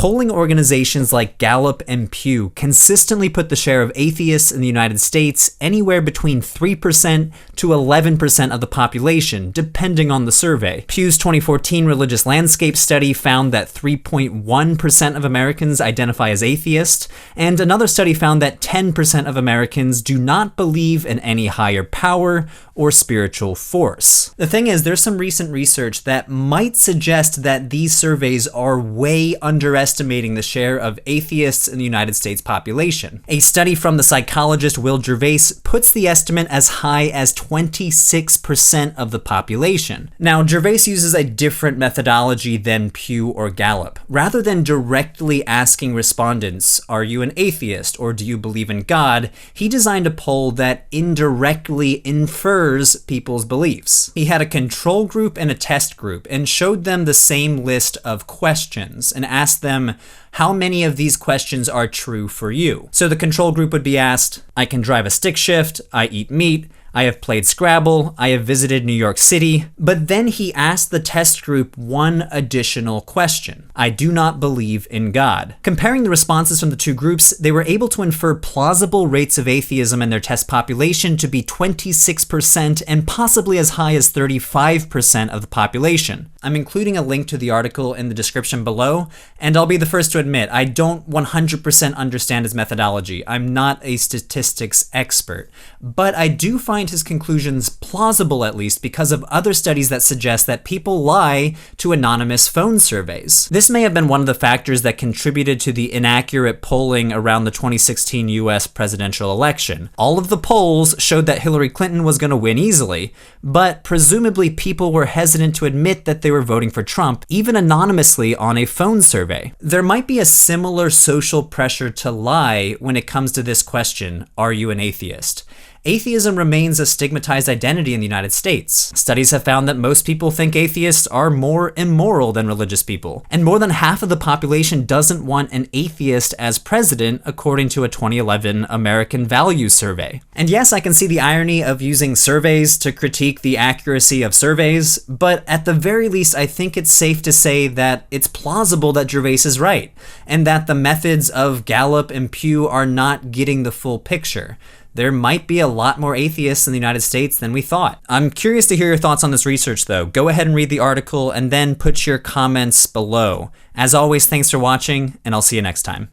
Polling organizations like Gallup and Pew consistently put the share of atheists in the United States anywhere between 3% to 11% of the population, depending on the survey. Pew's 2014 Religious Landscape study found that 3.1% of Americans identify as atheist, and another study found that 10% of Americans do not believe in any higher power or spiritual force. The thing is, there's some recent research that might suggest that these surveys are way underestimating the share of atheists in the United States population. A study from the psychologist Gervais puts the estimate as high as 26% of the population. Now, Gervais uses a different methodology than Pew or Gallup. Rather than directly asking respondents, "Are you an atheist or do you believe in God?" he designed a poll that indirectly infers people's beliefs. He had a control group and a test group and showed them the same list of questions and asked them, how many of these questions are true for you? So the control group would be asked, I can drive a stick shift, I eat meat, I have played Scrabble, I have visited New York City. But then he asked the test group one additional question. I do not believe in God. Comparing the responses from the two groups, they were able to infer plausible rates of atheism in their test population to be 26% and possibly as high as 35% of the population. I'm including a link to the article in the description below, and I'll be the first to admit, I don't 100% understand his methodology. I'm not a statistics expert, but I do find his conclusions plausible, at least because of other studies that suggest that people lie to anonymous phone surveys. This may have been one of the factors that contributed to the inaccurate polling around the 2016 US presidential election. All of the polls showed that Hillary Clinton was going to win easily, but presumably people were hesitant to admit that they were voting for Trump, even anonymously on a phone survey. There might be a similar social pressure to lie when it comes to this question, are you an atheist? Atheism remains a stigmatized identity in the United States. Studies have found that most people think atheists are more immoral than religious people, and more than half of the population doesn't want an atheist as president, according to a 2011 American Values Survey. And yes, I can see the irony of using surveys to critique the accuracy of surveys, but at the very least, I think it's safe to say that it's plausible that Gervais is right, and that the methods of Gallup and Pew are not getting the full picture. There might be a lot more atheists in the United States than we thought. I'm curious to hear your thoughts on this research, though. Go ahead and read the article and then put your comments below. As always, thanks for watching, and I'll see you next time.